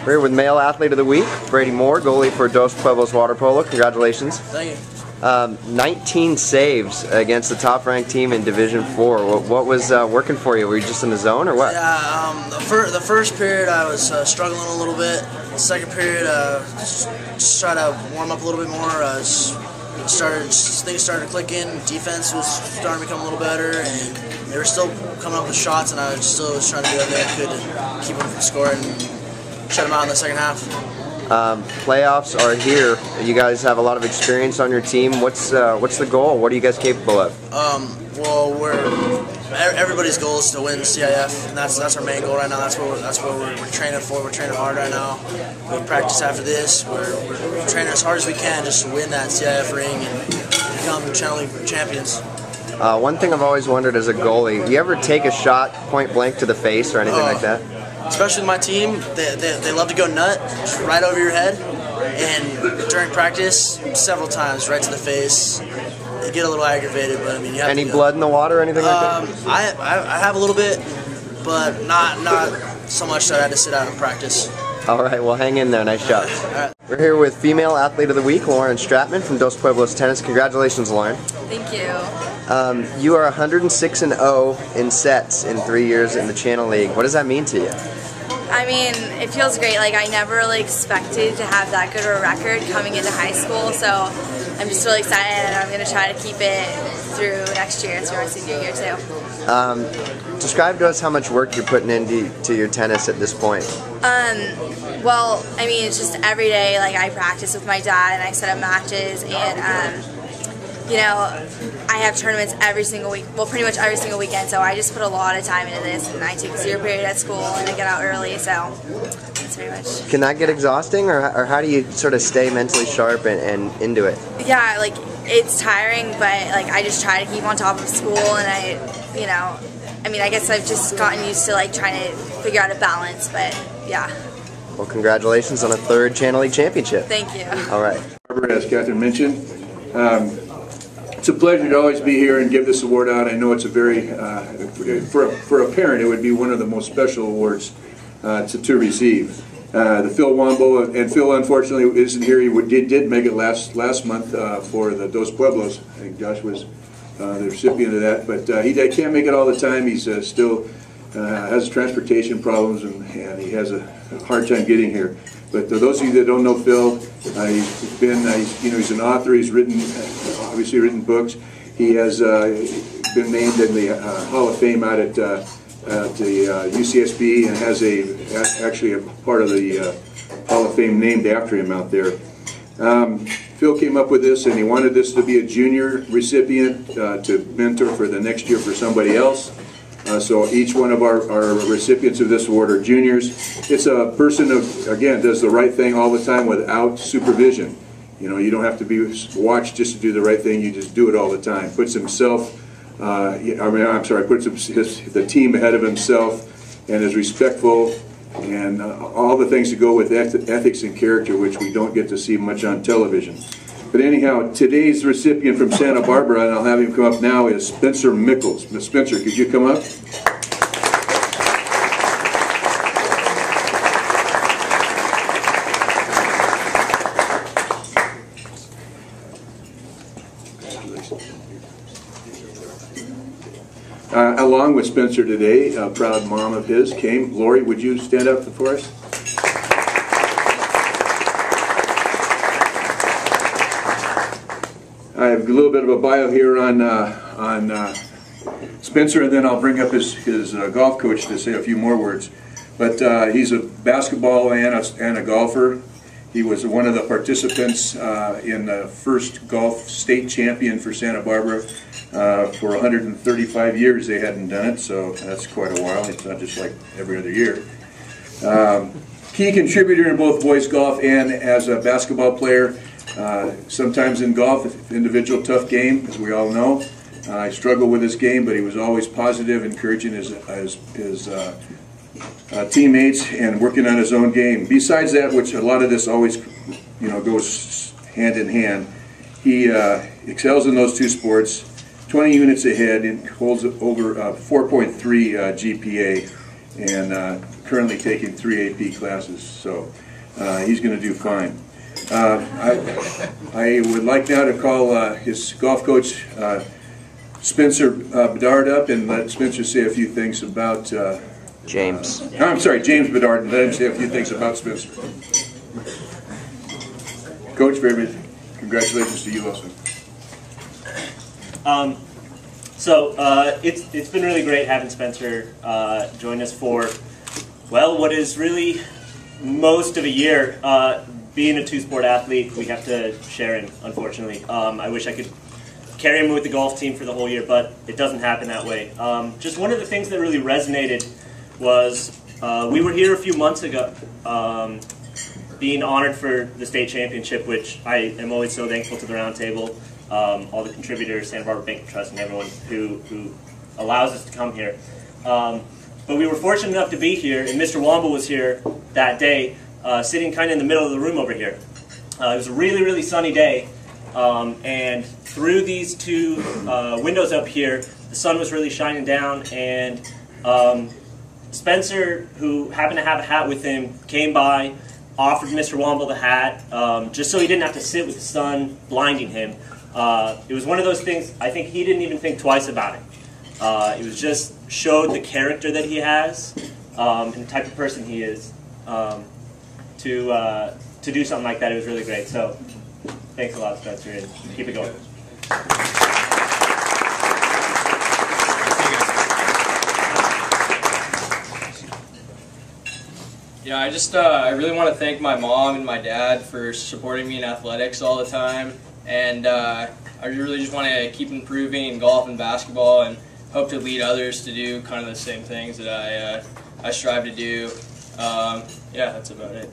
We're here with Male Athlete of the Week, Brady Moore, goalie for Dos Pueblos Water Polo. Congratulations. Thank you. 19 saves against the top-ranked team in Division 4. What was working for you? Were you just in the zone or what? Yeah, the first period I was struggling a little bit. The second period, just try to warm up a little bit more. Things started clicking. Defense was starting to become a little better, and they were still coming up with shots, and I still was trying to do everything I could to keep them from scoring and shut them out in the second half. Playoffs are here. You guys have a lot of experience on your team. What's the goal? What are you guys capable of? Well, everybody's goal is to win CIF, and that's our main goal right now. That's what we're training for. We're training hard right now. We practice after this. We're training as hard as we can just to win that CIF ring and become Channel League champions. One thing I've always wondered as a goalie, you ever take a shot point blank to the face or anything like that? Especially with my team, they love to go nut right over your head, and during practice, several times right to the face. They get a little aggravated, but I mean, you have any blood in the water or anything like that? I have a little bit, but not so much that I had to sit out and practice. All right, well, hang in there. Nice job. Right. We're here with Female Athlete of the Week, Lauren Stratman from Dos Pueblos Tennis. Congratulations, Lauren. Thank you. You are 106-0 in sets in 3 years in the Channel League. What does that mean to you? I mean, it feels great. Like, I never really expected to have that good of a record coming into high school, so I'm just really excited, and I'm going to try to keep it through next year, through my senior year too. Describe to us how much work you're putting into your tennis at this point. Well, I mean, it's just every day. Like, I practice with my dad, and I set up matches, and you know, I have tournaments every single week, well, pretty much every single weekend, so I just put a lot of time into this, and I take a 0 period at school, and I get out early, so that's pretty much. Can that get exhausting, or how do you sort of stay mentally sharp and into it? Yeah, like, it's tiring, but, like, I just try to keep on top of school, and you know, I mean, I guess I've just gotten used to, like, trying to figure out a balance, but, yeah. Well, congratulations on a 3rd Channel League championship. Than't you. All right. As Catherine mentioned, it's a pleasure to always be here and give this award out. I know it's a very, for a parent, it would be one of the most special awards to receive. The Phil Wombo, and Phil unfortunately isn't here. He did make it last month for the Dos Pueblos. I think Josh was the recipient of that, but he can't make it all the time. He's still has transportation problems, and he has a hard time getting here. But those of you that don't know Phil, he's an author. He's obviously written books. He has been named in the Hall of Fame out at the UCSB, and has actually a part of the Hall of Fame named after him out there. Phil came up with this, and he wanted this to be a junior recipient to mentor for the next year for somebody else. So each one of our recipients of this award are juniors. It's a person who, again, does the right thing all the time without supervision. You know, you don't have to be watched just to do the right thing. You just do it all the time. Puts himself, puts the team ahead of himself, and is respectful, and all the things that go with ethics and character, which we don't get to see much on television. But anyhow, today's recipient from Santa Barbara, and I'll have him come up now, is Spencer Mickles. Ms. Spencer, could you come up? Along with Spencer today, a proud mom of his came. Lori, would you stand up for us? I have a little bit of a bio here on Spencer, and then I'll bring up his golf coach to say a few more words. But he's a basketball and a golfer. He was one of the participants in the first golf state champion for Santa Barbara. For 135 years they hadn't done it, so that's quite a while. It's not just like every other year. Key contributor in both boys golf and as a basketball player. Sometimes in golf, individual tough game, as we all know. I struggled with his game, but he was always positive, encouraging his teammates and working on his own game. Besides that, which a lot of this always, goes hand in hand, he excels in those two sports. 20 units ahead and holds over 4.3 GPA. and currently taking 3 AP classes. So he's going to do fine. I would like now to call his golf coach, Spencer Bedard, up and let Spencer say a few things about James. I'm sorry, James Bedard, and let him say a few things about Spencer. Coach, very congratulations to you also. It's been really great having Spencer join us for, well, what is really most of a year. Being a two-sport athlete, we have to share him, unfortunately. I wish I could carry him with the golf team for the whole year, but it doesn't happen that way. Just one of the things that really resonated was we were here a few months ago being honored for the state championship, which I am always so thankful to the round table, all the contributors, Santa Barbara Bank and Trust, and everyone who allows us to come here. But we were fortunate enough to be here, and Mr. Womble was here that day, sitting kind of in the middle of the room over here. It was a really, really sunny day, and through these two windows up here, the sun was really shining down, and Spencer, who happened to have a hat with him, came by, offered Mr. Womble the hat, just so he didn't have to sit with the sun blinding him. It was one of those things, I think he didn't even think twice about it. It was just showed the character that he has, and the type of person he is. To do something like that, it was really great. So thanks a lot, Spencer, and keep it going. Yeah, I really want to thank my mom and my dad for supporting me in athletics all the time, and I really just want to keep improving in golf and basketball, and hope to lead others to do kind of the same things that I strive to do. Yeah, that's about it.